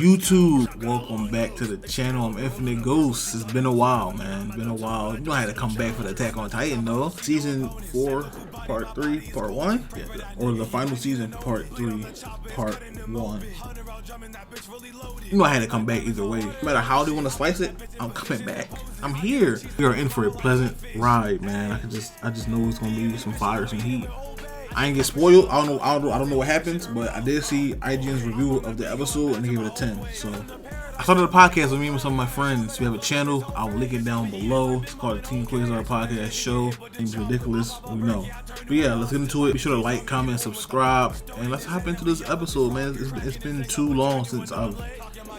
YouTube, welcome back to the channel. I'm Infinite Ghost. It's been a while, man. Been a while. You know I had to come back for the Attack on Titan, though. Season 4, part 3, part 1? Yeah, or the final season, part 3, part 1. You know I had to come back either way. No matter how they want to slice it, I'm coming back. I'm here. We are in for a pleasant ride, man. I just know it's gonna be some fire, some heat. I ain't get spoiled. I don't know what happens, but I did see IGN's review of the episode and they gave it a 10. So I started a podcast with me and some of my friends. We have a channel. I will link it down below. It's called the Team Quasar Podcast Show. It's ridiculous, we know. But yeah, let's get into it. Be sure to like, comment, subscribe, and let's hop into this episode, man. It's been too long since I've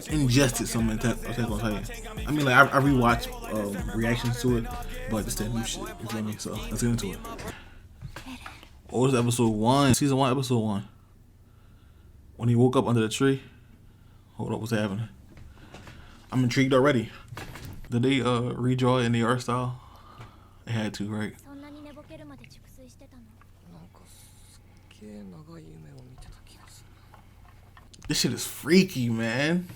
ingested some Attack on Titan. I mean, like I rewatched reactions to it, but it's that new shit. You feel me? So let's get into it. Oh, it's episode 1, season 1, episode 1. When he woke up under the tree. Hold up, what's happening? I'm intrigued already. Did they redraw it in the art style? They had to, right? This shit is freaky, man.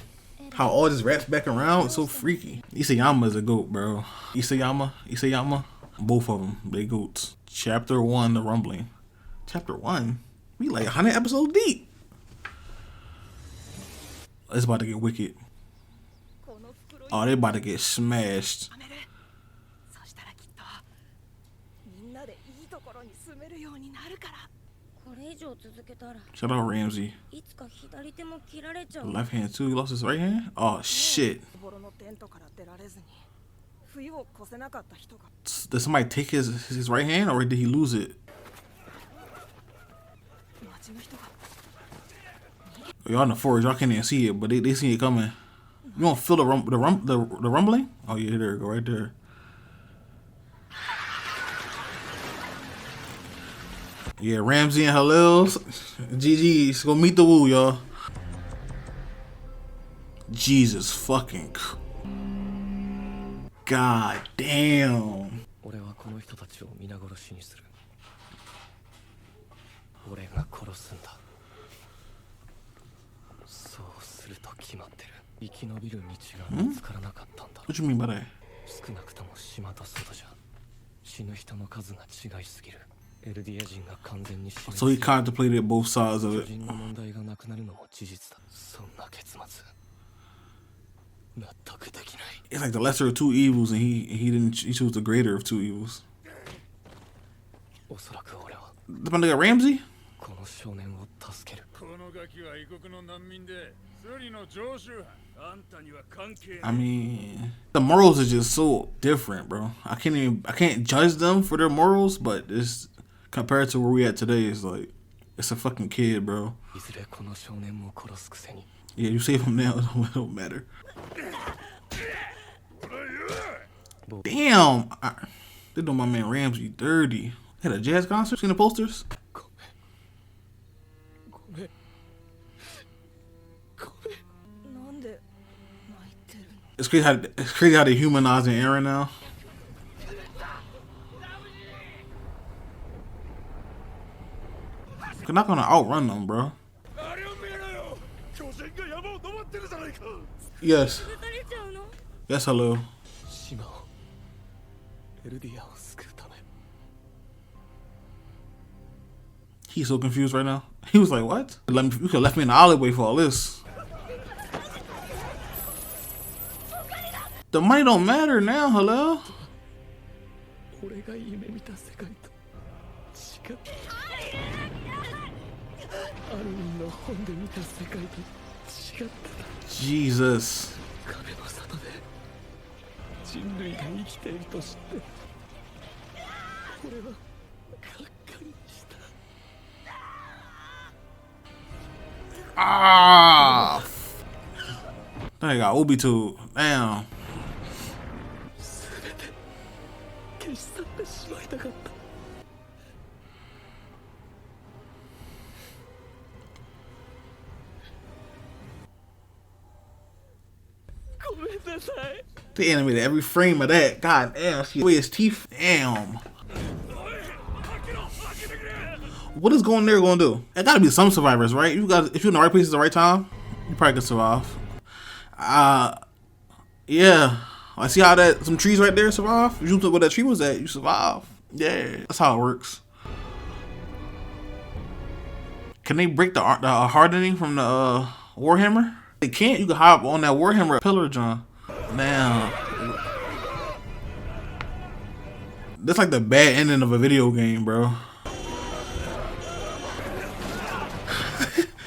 How all this wraps back around, it's so freaky. Isayama is a goat, bro. Isayama, both of them, they goats. Chapter 1, The Rumbling. Chapter 1? We like 100 episodes deep. It's about to get wicked. Oh, they about to get smashed. Shout out Ramsey. Left hand too. He lost his right hand? Oh shit. Did somebody take his right hand or did he lose it? Y'all in the forest, y'all can't even see it, but they see it coming. You don't feel the rumbling? Oh yeah, there you go, right there. Yeah, Ramsey and Halil's. GG's. Go meet the woo, y'all. Jesus fucking. God damn. What you mean by that? So he contemplated both sides of it. It's like the lesser of two evils, and he chose the greater of two evils. The nigga Ramsey? I mean, the morals are just so different, bro. I can't judge them for their morals, but it's compared to where we at today, it's like it's a fucking kid, bro. Yeah, you save him now, it don't matter. Damn, they doing my man Ramsey dirty. They had a jazz concert. Seen the posters? It's crazy how they humanizing Eren now. You're not gonna outrun them, bro. Yes. Yes, hello. He's so confused right now. He was like, what? You could have left me in the alleyway for all this. The money don't matter now, hello? Jesus. Ah! That got Obi too. Damn. They animated every frame of that. God damn, she his teeth. Damn. What is going there gonna do? It gotta be some survivors, right? If you're in the right place at the right time, you probably can survive. Yeah. I see how that some trees right there survive. You look where that tree was at, you survive. Yeah, that's how it works. Can they break the hardening from the Warhammer? They can't. You can hop on that Warhammer pillar, John. Now, that's like the bad ending of a video game, bro.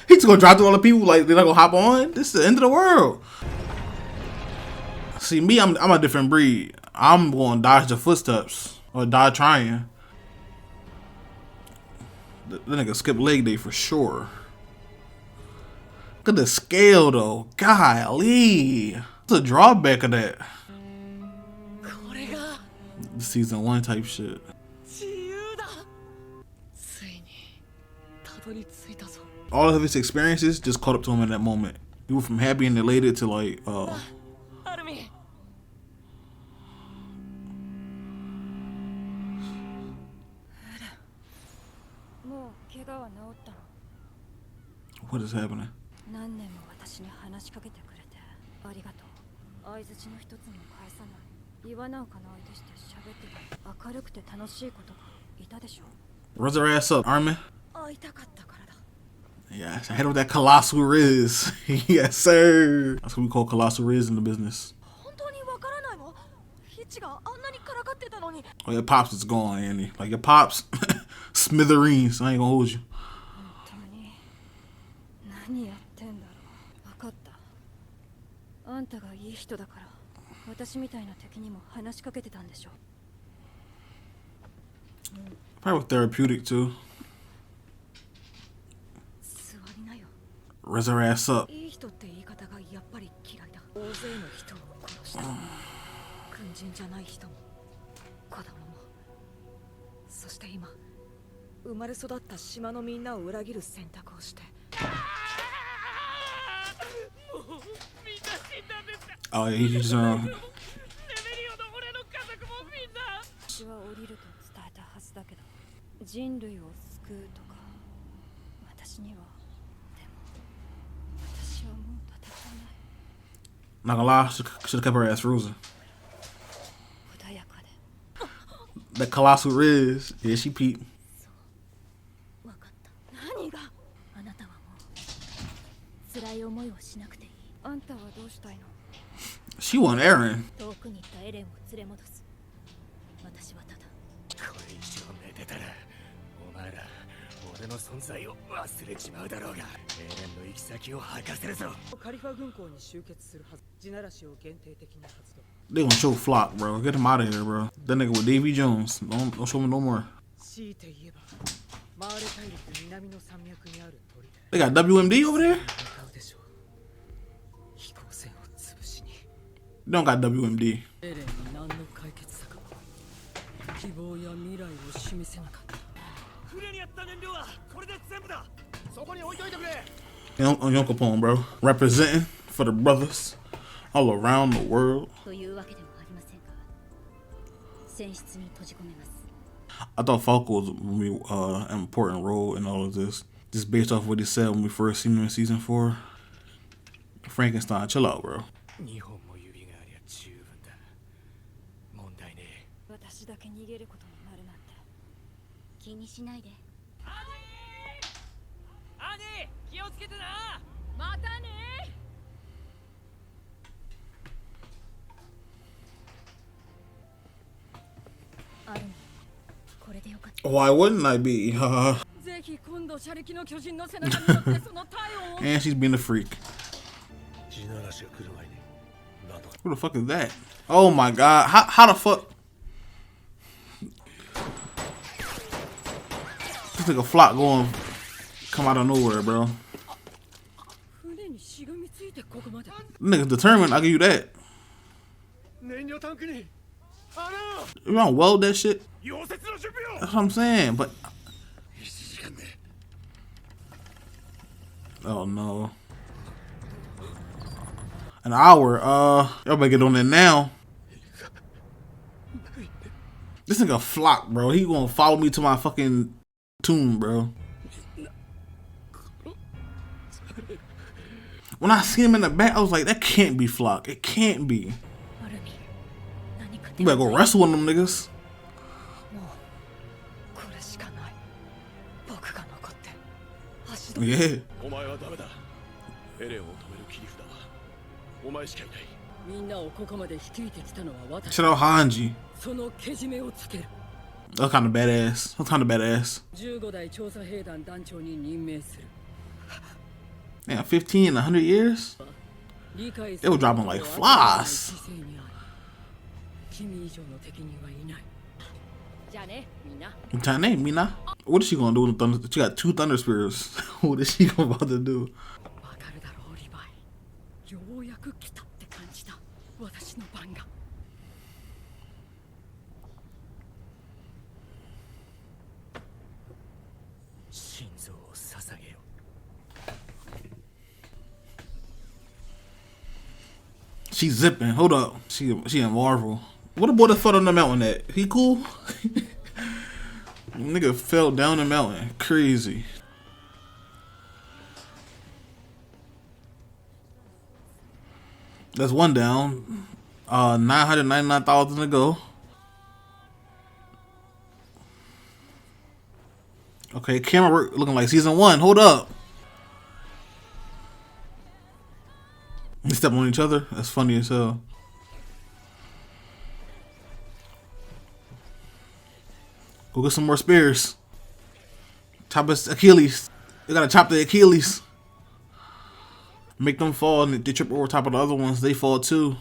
He's just gonna drop through all the people like they're not gonna hop on. This is the end of the world. See me, I'm a different breed. I'm gonna dodge the footsteps or die trying. The nigga skip leg day for sure. Look at the scale though. Golly. What's the drawback of that? Season 1 type shit. All of his experiences just caught up to him in that moment. He went from happy and elated to like, what is happening? Raise her ass up, Armin. Yes, I hit with that colossal riz. Yes, sir. That's what we call colossal riz in the business. Oh, your pops is gone, Andy. Like your pops, smithereens. I ain't gonna hold you. Probably therapeutic too. Raise her ass up. Oh, yeah, he's not gonna lie, should have kept her ass frozen. That colossal riz. Yeah, she peeped. She want Aaron. They gonna show Flock, bro. Get him out of here, bro. That nigga with Davy Jones. Don't show me no more. They got WMD over there? They don't got WMD. Young Capone, bro. Representing for the brothers all around the world. I thought Falco was going to be an important role in all of this. Just based off what he said when we first seen him in season 4. Frankenstein, chill out, bro. Why wouldn't I be? And she's being a freak. Who the fuck is that? Oh my god. How the fuck? This nigga Flock going come out of nowhere, bro. Nigga's determined, I'll give you that. You don't weld that shit? That's what I'm saying, but oh no. An hour, y'all better get on there now. This nigga Flock, bro. He gonna follow me to my fucking tomb, bro. When I see him in the back, I was like, that can't be Flock. It can't be. You better go wrestle with them niggas. Yeah. Shout out Hanji. That's kind of badass. That's kind of badass. Yeah, 15 in 100 years? They were dropping like flies. Jane, Mina. What is she gonna do with the thunder? She got 2 thunder spears. What is she about to do? She's zipping. Hold up. She in Marvel. What about the foot on the mountain at? He cool? Nigga fell down the mountain. Crazy. That's one down. 999,000 to go. Okay, camera work looking like season 1. Hold up. They step on each other. That's funny as hell. Go get some more spears. Chop his Achilles. They gotta chop the Achilles. Make them fall, and they trip over top of the other ones. They fall too.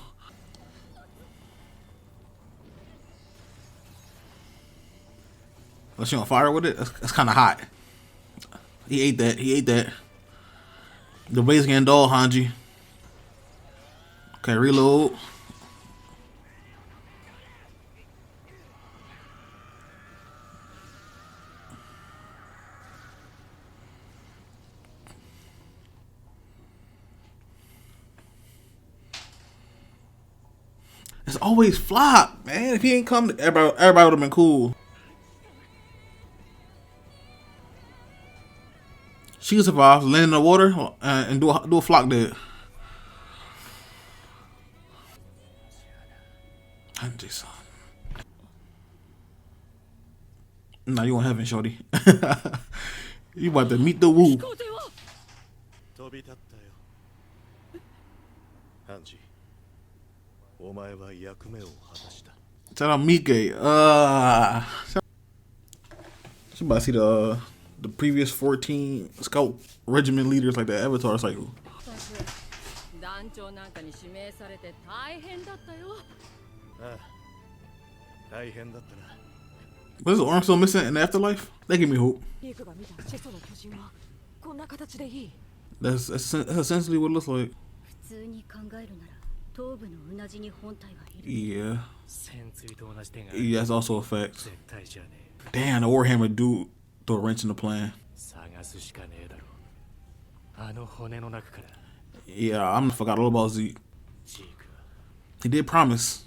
Unless you on fire with it, that's kind of hot. He ate that. He ate that. The base getting dull, Hanji. Okay, reload. It's always Flop, man. If he ain't come, everybody would have been cool. She can survive, land in the water, and do a Flock dead. Hanji-san. Nah, you in heaven, shorty. You about to meet the woo. Shout out Mike. She about to see the previous 14 scout regiment leaders like the Avatar cycle. What is the arm still missing in the afterlife? That give me hope. That's essentially what it looks like. Yeah. Yeah, that's also a fact. Damn, the Warhammer dude threw a wrench in the plan. Yeah, I forgot all about Zeke. He did promise.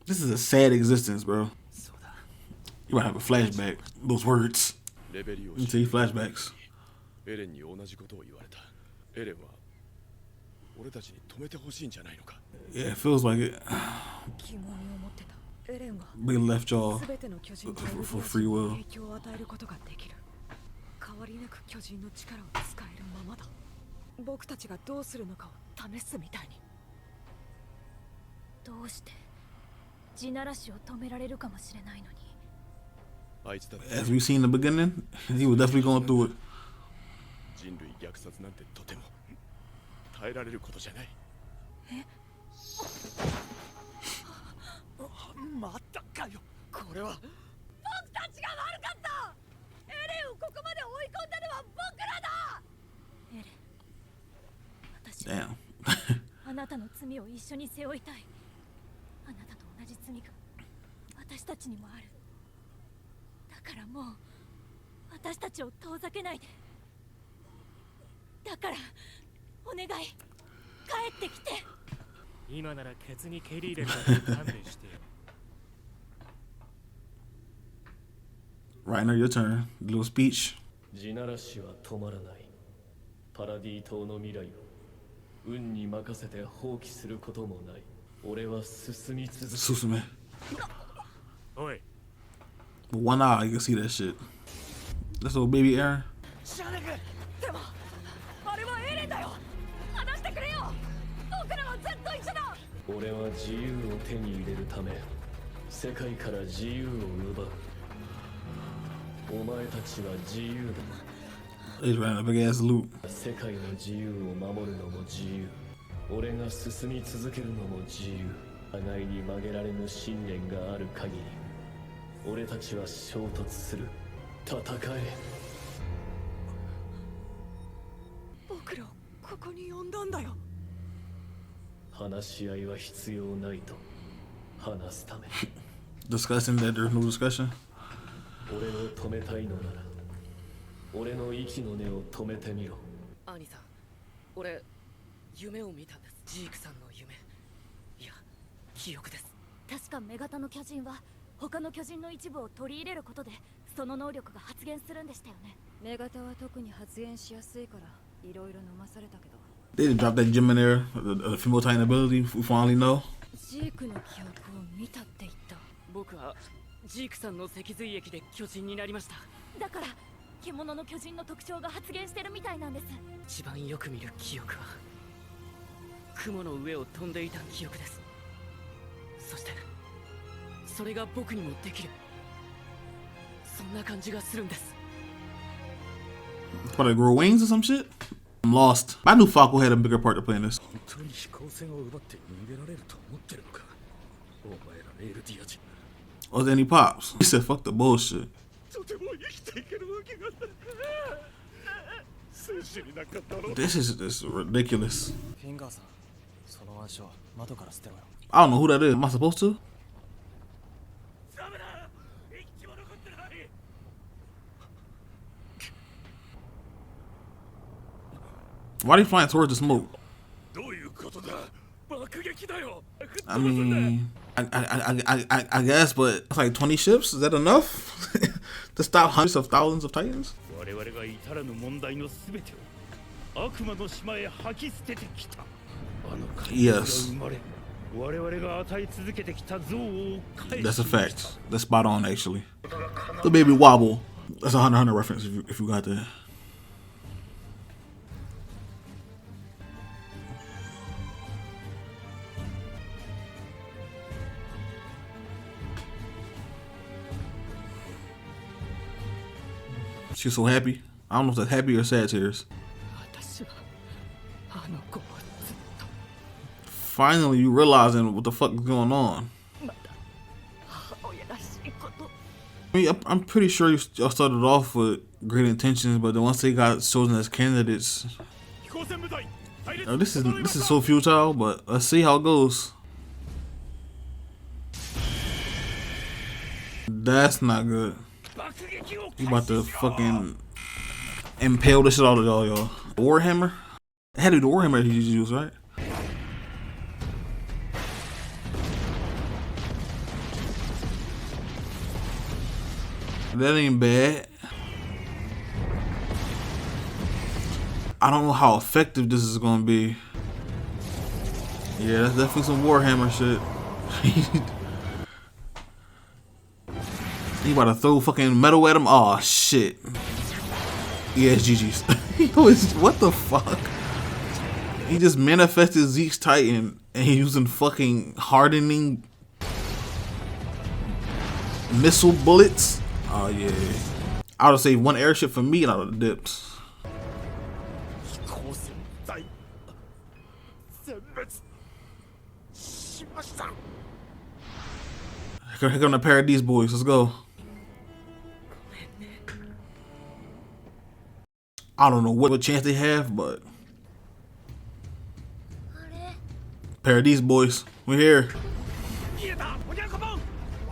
This is a sad existence, bro. You might have a flashback. Those words. You see flashbacks. Yeah, it feels like it. They left y'all for free will. As we seen in the beginning, he was definitely going through it. Damn. なたの罪を一緒に背負いたい。あなたと同じ罪が私たちにもある。だからもう私たちを遠ざけないで。だからお願い、帰ってきて。今ならケツに蹴り入れたら勘弁してよ。Right now, your turn. Little speech. 地ならしは止まらない。パラディ島の未来を運に任せて放棄することもない。俺は進み続ける。進め。おい。 With one eye, you can see that shit. That's little baby Aaron. シャネグ、でもあれはエレンだよ。話してくれよ。僕らはずっと一緒だ。俺は自由を手に入れるため世界から自由を奪う。お前たちは自由だ。 He's running a big ass loop. 世界の自由を守るのも自由。俺が進み続けるのも自由。互いに曲げられぬ信念がある限り俺たちは衝突する。戦え。僕らをここに呼んだんだよ。話し合いは必要ないと話すため。 Discussing that there's no discussion. 俺を止めたいのなら俺の息の根を止めてみろ。兄さん、俺夢を見たんです。ジークさんの夢、いや記憶です。確か女型の巨人は他の巨人の一部を取り入れることでその能力が発現するんでしたよね。女型は特に発現しやすいからいろいろ飲まされたけど。They didn't drop that gem in there. The female Titan ability. We finally know. ジークの記憶を見たって言った。僕はジークさんの脊髄液で巨人になりました。だから獣の巨人の特徴が発現してるみたいなんです。一番よく見る記憶は雲の上を飛んでいた記憶です。そしてそれが僕にもできる、そんな感じがするんです。 Probably grow wings or some shit. I'm lost. I knew Falco had a bigger part to play in this. 本当に飛行船を奪って逃げられると思ってるのか。お前らエルディア人。 Oh, then he pops. He said, "Fuck the bullshit." とても生きていけるわけがない。戦士になんかなろう。 This is ridiculous. フィンガーさん、その腕章窓から捨てろよ。 I don't know who that is. Am I supposed to? ダメだ。一機も残ってない。 Why are they flying towards the smoke? どういうことだ。爆撃だよ。 I mean, I guess, but it's like 20 ships. Is that enough to stop hundreds of thousands of Titans? 我々が至らぬ問題のすべてを悪魔の島へ吐き捨ててきた。あの怪物が生まれ、我々が与え続けてきた憎悪を返し That's a fact. That's spot on, actually. The baby wobble. That's a Hunter reference if you got that. She's so happy. I don't know if that's happy or sad tears. 私はあの子をずっと Finally, you realizing what the fuck is going on. また母親らしいこと。 I mean, I'm pretty sure y'all started off with great intentions, but then once they got chosen as candidates, 飛行船部隊。 this is so futile. But let's see how it goes. That's not good. 爆撃を You about to fucking impale the shit out of y'all. Warhammer? It had to be the Warhammer he used, right? That ain't bad. I don't know how effective this is gonna be. Yeah, that's definitely some Warhammer shit. He about to throw fucking metal at him. Oh shit. Yeah, it's GG's. What the fuck? He just manifested Zeke's Titan and he using fucking hardening missile bullets. Oh yeah. I would have saved one airship for me and I would have dipped. 飛行船隊殲滅しました。 Here come the Paradise boys. Let's go. I don't know what chance they have, but あれ、Paradise boys, we're here. 消えたおにゃんこぼん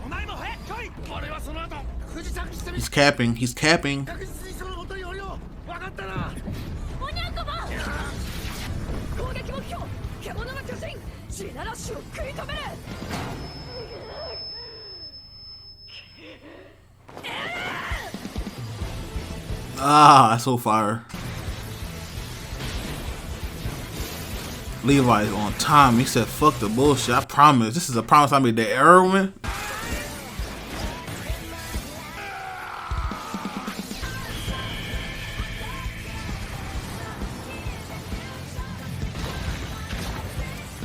お前も早く来い俺はその後富士山にしてみ He's capping. He's capping. 確実にその元におるよ分かったなおにゃんこぼん攻撃目標獣の巨人シナラッシュを食い止める Ah, that's so fire. Levi's on time. He said, fuck the bullshit. I promise. This is a promise I made to Erwin.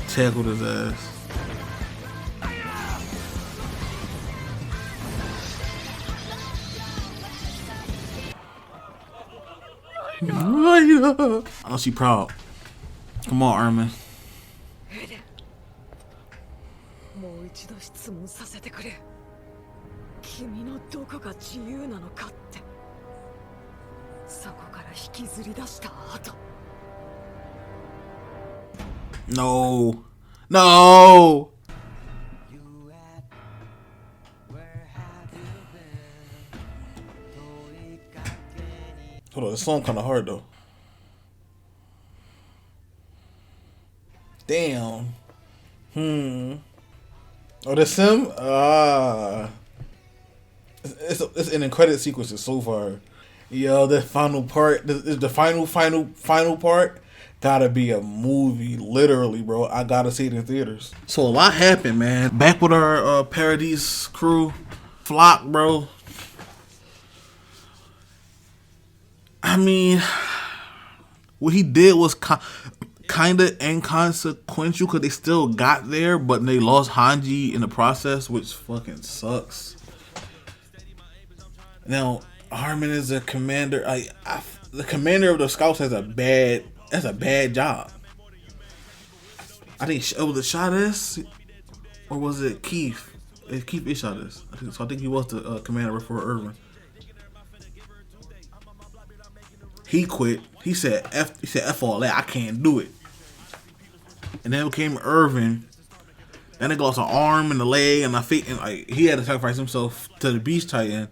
Tackled his ass. I know she proud. Come on, Armin. もう一度質問させてくれ君のどこが自由なのかってそこから引きずり出した後 No. No. Hold on, this song kind of hard though. Damn. Oh, that's him? It's an end credit sequence is so far. Yo, that final part, the final part, gotta be a movie, literally, bro. I gotta see it in theaters. So a lot happened, man. Back with our Paradise crew, Flock, bro. I mean, what he did was kind of inconsequential because they still got there, but they lost Hanji in the process, which fucking sucks. Now, Armin is a commander. The commander of the scouts has a bad job. I think it was it Shadis, or was it Keith? Keith is Shadis. I think he was the commander before Irvin. He quit. He said F all that. I can't do it. And then became Irvin. And they lost an arm and a leg and a feet, and like he had to sacrifice himself to the Beast Titan.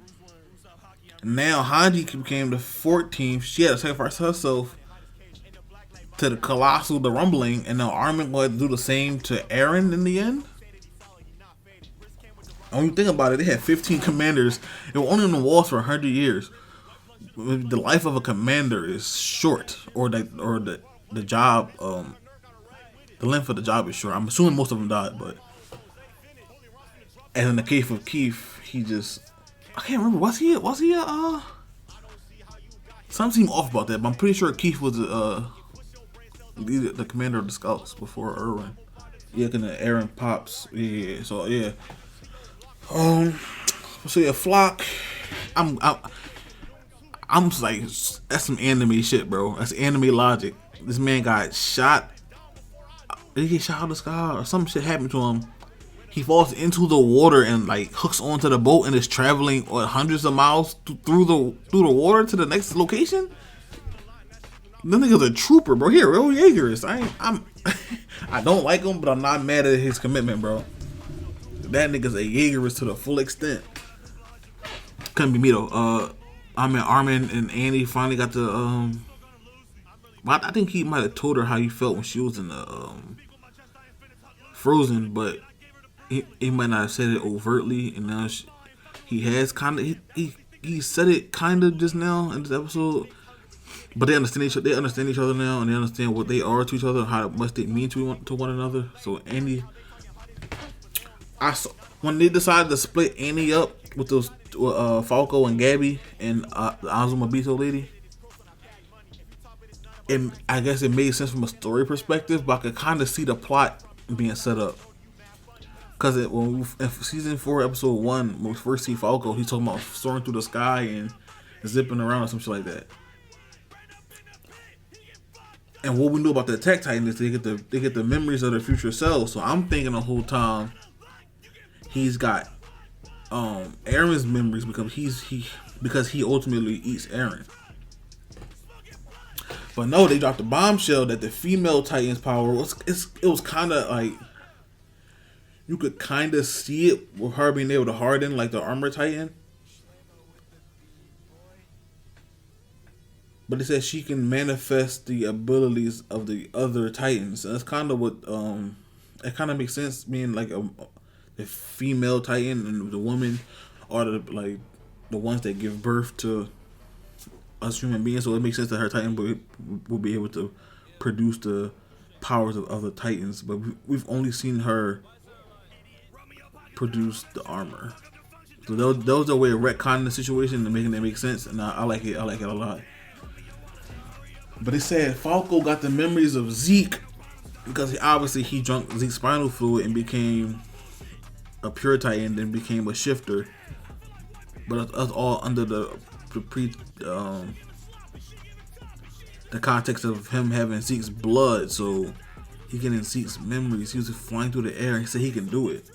And now Hanji became the 14th. She had to sacrifice herself to the Colossal, the Rumbling, and now Armin will do the same to Eren in the end. And when you think about it, they had 15 commanders. They were only on the walls for 100 years. The life of a commander is short, or the job, the length of the job is short. I'm assuming most of them died, but and in the case of Keith, he just, I can't remember, was he something seemed off about that, but I'm pretty sure Keith was the commander of the scouts before Erwin. Yeah, cause Eren pops. Yeah, so yeah. So yeah, Flock. I'm just like, that's some anime shit, bro. That's anime logic. This man got shot. Did he get shot out of the sky or some shit happened to him? He falls into the water and like hooks onto the boat and is traveling hundreds of miles through the water to the next location. That nigga's a trooper, bro. He a real Jaegerist. I don't like him, but I'm not mad at his commitment, bro. That nigga's a Jaegerist to the full extent. Couldn't be me though. Armin and Annie finally got the I think he might have told her how he felt when she was in the Frozen, but he might not have said it overtly, and now he has kind of he said it kind of just now in this episode. But they understand each other now, and they understand what they are to each other, how much they mean to one another. So Annie, when they decided to split Annie up with those Falco and Gabby and the Azumabito lady, I guess it made sense from a story perspective, but I could kind of see the plot being set up. Because in season 4, episode 1, when we first see Falco, he's talking about soaring through the sky and zipping around or some shit like that. And what we know about the Attack Titan is they get the memories of their future selves. So I'm thinking the whole time he's got Eren's memories because he ultimately eats Eren. But no, they dropped the bombshell that the female Titan's power it was kind of like, you could kind of see it with her being able to harden like the armor Titan. But it says she can manifest the abilities of the other Titans. And that's kind of what it kind of makes sense, being like the female Titan and the woman are the ones that give birth to us human beings. So it makes sense that her Titan will be able to produce the powers of other Titans. But we've only seen her produce the armor. So that was a way of retconning the situation and making it make sense. And I like it. I like it a lot. But it said Falco got the memories of Zeke because he drank Zeke's spinal fluid and became a pure Titan, then became a shifter. But that's all under the context of him having Zeke's blood, so he getting Zeke's memories. He was flying through the air and he said he can do it.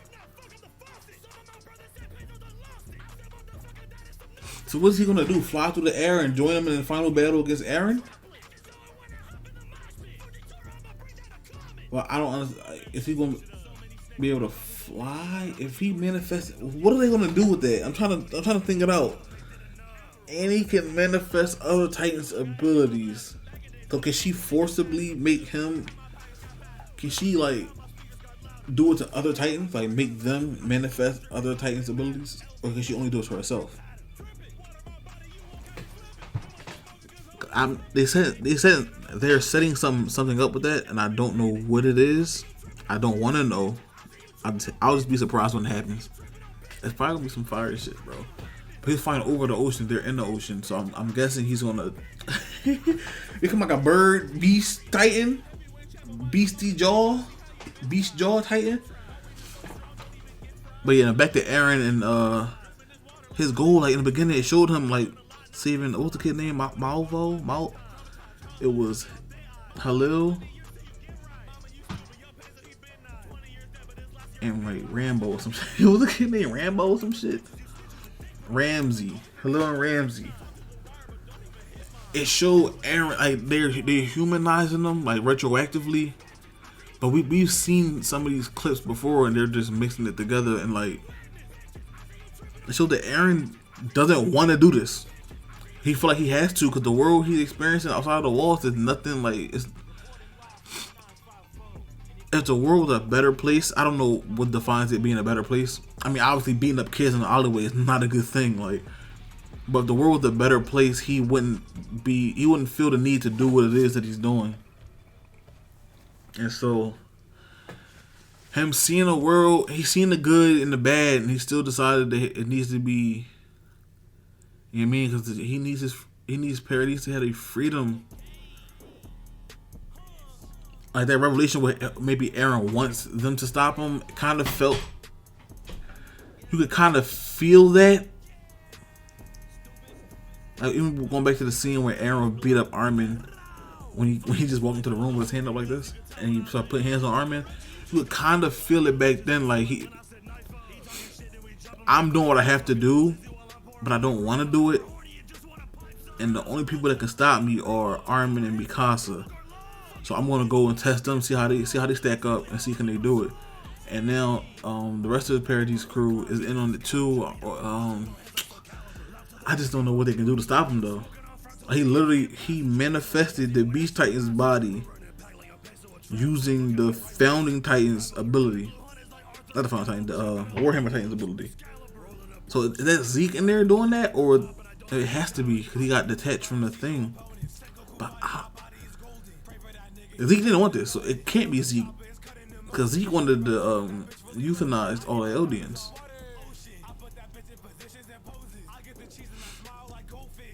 So what's he gonna do? Fly through the air and join him in the final battle against Eren? Well, I don't understand. Is he gonna be able to fly? If he manifests, what are they gonna do with that? I'm trying to think it out. And he can manifest other Titans' abilities. So can she forcibly make him? Can she like do it to other Titans? Like make them manifest other Titans' abilities, or can she only do it to herself? They said they're setting something up with that, and I don't know what it is. I don't want to know. I'll just be surprised when it happens. It's probably gonna be some fire shit, bro. But he's flying over the ocean. They're in the ocean, so I'm guessing he's gonna become like a bird, beast Titan, beast jaw Titan. But yeah, back to Eren and his goal. Like in the beginning, it showed him like saving, what's the kid name? Malvo? It was Halil and like Rambo or some shit. It was a kid named Rambo or some shit. Ramsey. Halil and Ramsey. It showed Eren like they're humanizing them like retroactively. But we've seen some of these clips before and they're just mixing it together, and like it showed that Eren doesn't want to do this. He feel like he has to, because the world he's experiencing outside of the walls is nothing like it's a world a better place. I don't know what defines it being a better place. I mean, obviously beating up kids in the alleyway is not a good thing, like, but if the world was a better place, he wouldn't feel the need to do what it is that he's doing. And so him seeing a world, he's seen the good and the bad, and he still decided that it needs to be, you know what I mean? Because he needs Paradise to have a freedom. Like that revelation where maybe Eren wants them to stop him. Kind of felt, you could kind of feel that. Like even going back to the scene where Eren beat up Armin when he just walked into the room with his hand up like this, and he started putting hands on Armin. You could kind of feel it back then. Like I'm doing what I have to do, but I don't want to do it, and the only people that can stop me are Armin and Mikasa. So I'm gonna go and test them, see how they stack up, and see can they do it. And now the rest of the Paradise crew is in on it too. I just don't know what they can do to stop him though. He manifested the Beast Titan's body using the Founding Titan's ability, not the Founding Titan, the Warhammer Titan's ability. So is that Zeke in there doing that, or it has to be because he got detached from the thing? But Zeke didn't want this, so it can't be Zeke, because Zeke wanted to euthanize all the Eldians,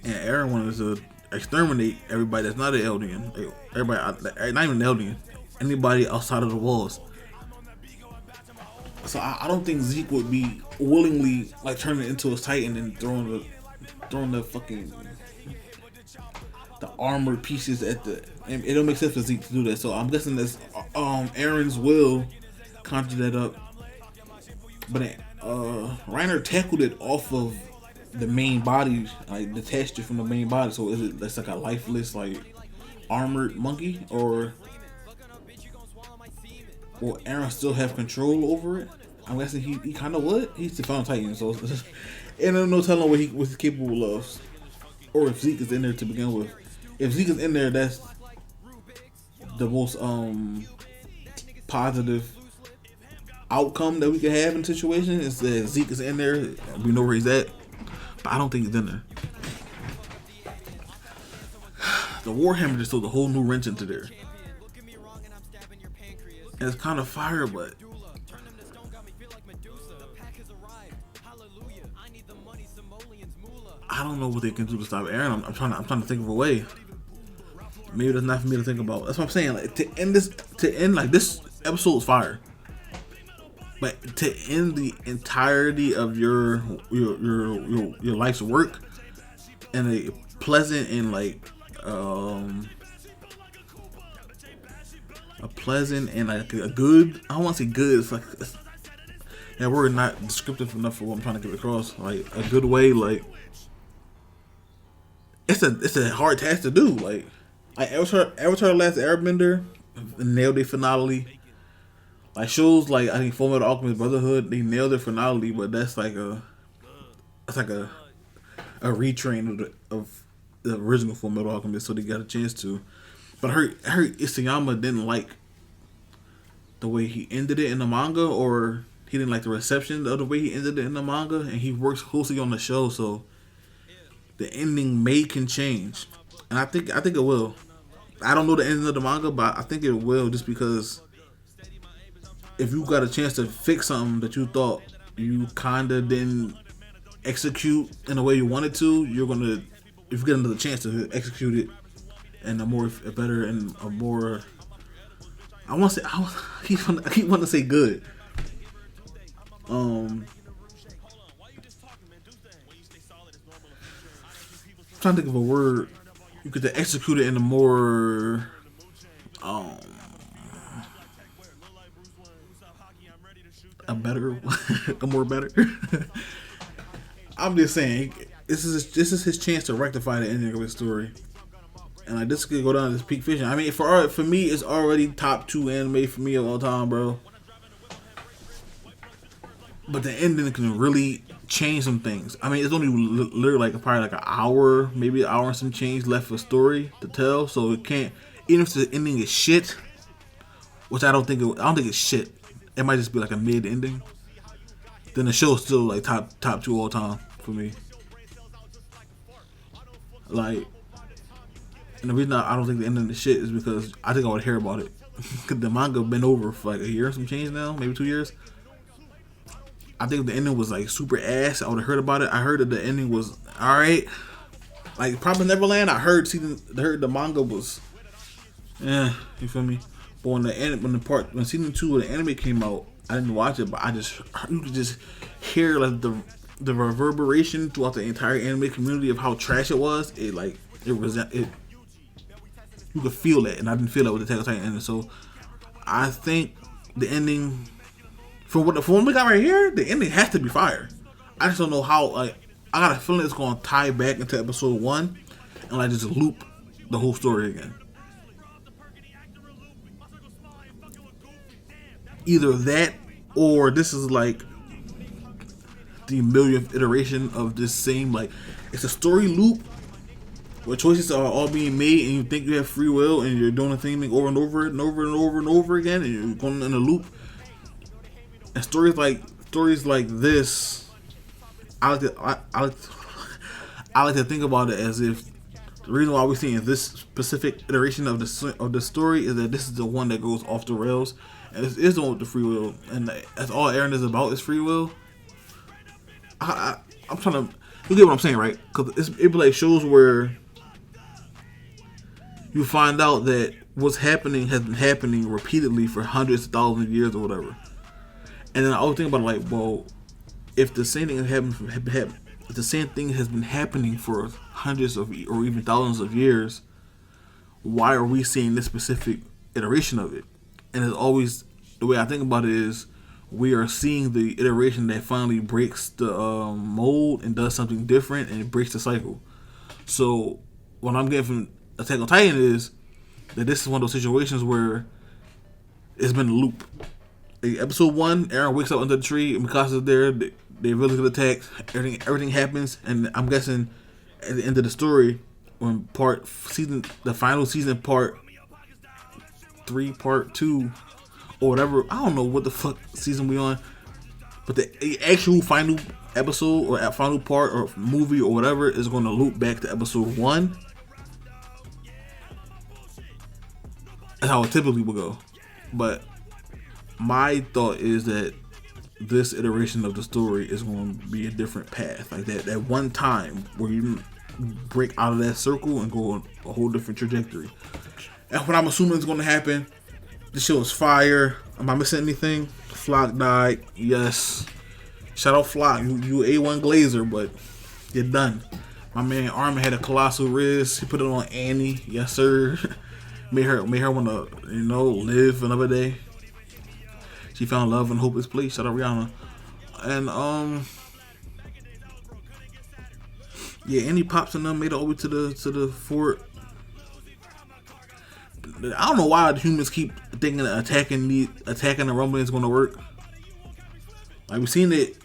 and Eren wanted to exterminate everybody that's not an Eldian, everybody, not even an Eldian, anybody outside of the walls. So I don't think Zeke would be willingly like turning into a Titan and throwing the fucking the armored pieces at the. It don't make sense for Zeke to do that. So I'm guessing that's Eren's will conjured that up. But Reiner tackled it off of the main body, like detached it from the main body. So that's like a lifeless like armored monkey, or will Aaron still have control over it? I'm guessing he kind of would. He's the Final Titan, so and there's no telling what he's capable of, or if Zeke is in there to begin with. If Zeke is in there, that's the most positive outcome that we could have in the situation. Is that Zeke is in there, we know where he's at, but I don't think he's in there. The Warhammer just threw a whole new wrench into there. And it's kind of fire, but I don't know what they can do to stop Aaron. I'm trying to think of a way. Maybe that's not for me to think about. That's what I'm saying. Like, to end like this episode is fire, but to end the entirety of your life's work in a pleasant and like a pleasant and like a good. I don't want to say good. It's like that word not descriptive enough for what I'm trying to get across. Like a good way. Like it's a hard task to do. Like Avatar: The Last Airbender nailed their finale. Like shows like I think Fullmetal Alchemist Brotherhood, they nailed their finale, but that's like a retrain of the original Fullmetal Alchemist, so they got a chance to. But I heard Isayama didn't like the way he ended it in the manga, or he didn't like the reception of the way he ended it in the manga, and he works closely on the show, so the ending can change, and I think it will. I don't know the ending of the manga, but I think it will, just because if you got a chance to fix something that you thought you kinda didn't execute in the way you wanted to, if you get another chance to execute it in a better and a more, I keep wanting to say good. I'm trying to think of a word. You could execute it in a more a more better. I'm just saying, this is his chance to rectify the ending of his story, and like this could go down as peak fiction. I mean, for me, it's already top 2 anime for me of all time, bro. But the ending can really change some things. I mean, it's only literally probably like an hour, maybe an hour and some change left for story to tell. So it can't, even if the ending is shit, which I don't think it's shit. It might just be like a mid ending. Then the show's still like top 2 all time for me. Like, and the reason I don't think the ending is shit is because I think I would hear about it. Cause the manga been over for like a year or some change now, maybe 2 years. I think if the ending was like super ass, I would have heard about it. I heard that the ending was alright. Like Promised Neverland, I heard the manga was, you feel me? But when season 2 of the anime came out, I didn't watch it, but you could just hear like the reverberation throughout the entire anime community of how trash it was. You could feel that, and I didn't feel that with the Attack on Titan ending. So I think the ending, from what we got right here, the ending has to be fire. I just don't know how. Like, I got a feeling it's gonna tie back into episode 1 and like just loop the whole story again. Either that, or this is like the millionth iteration of this same, like, it's a story loop where choices are all being made and you think you have free will and you're doing the same thing over and over and over and over and over again, and you're going in a loop. And stories like this, I like to think about it as if the reason why we're seeing this specific iteration of the story is that this is the one that goes off the rails, and this is the one with the free will, and that's all Aaron is about, is free will. I'm trying to, you get what I'm saying, right? Because it be like shows where you find out that what's happening has been happening repeatedly for hundreds of thousands of years or whatever. And then I always think about it like, well, if the same thing has been happening for hundreds of or even thousands of years, why are we seeing this specific iteration of it? And it's always, the way I think about it is, we are seeing the iteration that finally breaks the mold and does something different, and it breaks the cycle. So what I'm getting from Attack on Titan is, that this is one of those situations where it's been a loop. Like, episode 1, Eren wakes up under the tree, and Mikasa's there. They really get attacked. Everything happens, and I'm guessing at the end of the story, when the final season, part 3, part 2, or whatever. I don't know what the fuck season we on, but the actual final episode or final part or movie or whatever is going to loop back to episode 1. That's how it typically would go. But my thought is that this iteration of the story is going to be a different path. Like that one time where you break out of that circle and go on a whole different trajectory. That's what I'm assuming is going to happen. This show is fire. Am I missing anything? Flock died. Yes. Shout out Flock. You A1 Glazer, but you're done. My man Armin had a colossal wrist. He put it on Annie. Yes, sir. made her want to, live another day. She found love in a hopeless place. Shout out Rihanna. And yeah, Annie pops and them made it over to the fort. I don't know why the humans keep thinking that attacking the rumbling is going to work. Like, we've seen it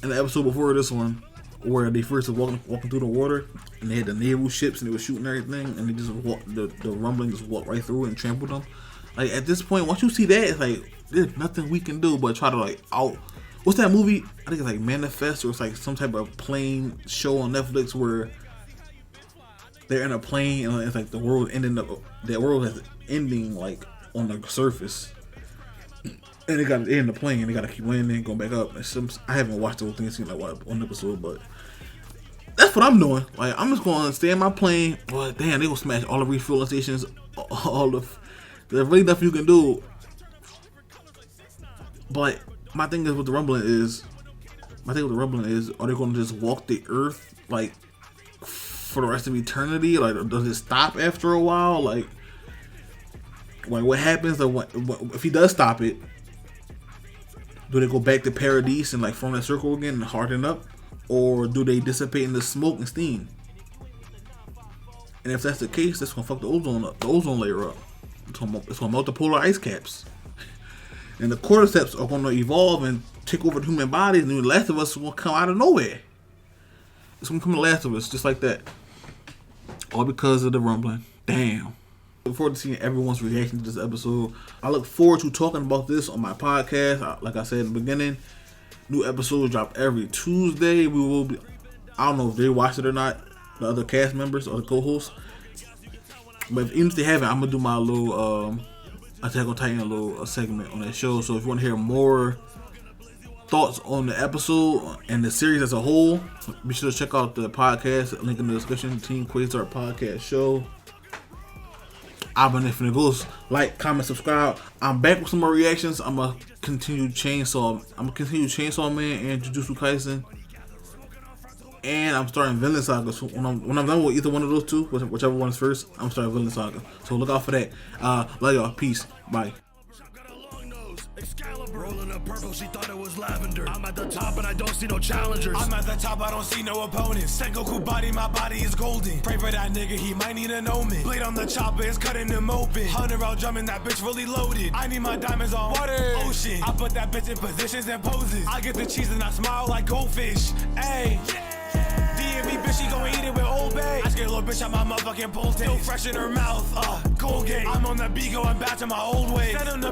in the episode before this one, where they first were walking through the water, and they had the naval ships, and they were shooting everything, and they just the rumbling just walked right through and trampled them. Like, at this point, once you see that, it's like there's nothing we can do but try to what's that movie? I think it's like Manifest, or it's like some type of plane show on Netflix where they're in a plane and it's like the world is ending like on the surface, and they're in the plane and they gotta keep landing, going back up. I haven't watched the whole thing, I've seen like one episode, but that's what I'm doing. Like, I'm just gonna stay in my plane, but damn, they gonna smash all the refueling stations, there's really nothing you can do. But my thing is with the rumbling is, are they gonna just walk the earth like for the rest of eternity? Like, does it stop after a while? Like what happens if he does stop it? Do they go back to Paradise and like form that circle again and harden up, or do they dissipate in the smoke and steam? And if that's the case, that's gonna fuck the ozone layer up. It's gonna melt the polar ice caps, and the cordyceps are gonna evolve and take over the human bodies, and the Last of Us will come out of nowhere. It's gonna come to Last of Us just like that, all because of the rumbling. Damn. Look forward to seeing everyone's reaction to this episode. I look forward to talking about this on my podcast. Like I said in the beginning, new episodes drop every Tuesday. We will be, I don't know if they watched it or not, the other cast members or the co-hosts, but even if they haven't, I'm gonna do my little Attack on Titan little segment on that show. So if you want to hear more thoughts on the episode and the series as a whole, be sure to check out the podcast, link in the description. Team Quasar Podcast Show. I've been InfiniteGhost. Like, comment, subscribe. I'm back with some more reactions. I'm gonna continue Chainsaw Man and Jujutsu Kaisen, and I'm starting Villain Saga. So when I'm done with either one of those two, whichever one is first, I'm starting Villain Saga. So look out for that. Love y'all. Peace. Bye. Rolling up purple, she thought it was lavender. I'm at the top and I don't see no challengers. I'm at the top, I don't see no opponents. Sengoku body, my body is golden. Pray for that nigga, he might need an omen. Blade on the chopper is cutting him open. 100 round drumming, that bitch really loaded. I need my diamonds on water, ocean. I put that bitch in positions and poses. I get the cheese and I smile like goldfish. Ayy. DMV bitch, she gon' eat it with Old Bay. I scared a little bitch out my motherfucking pole taste. Still fresh in her mouth, Colgate. I'm on that beat going back to my old ways. Send him the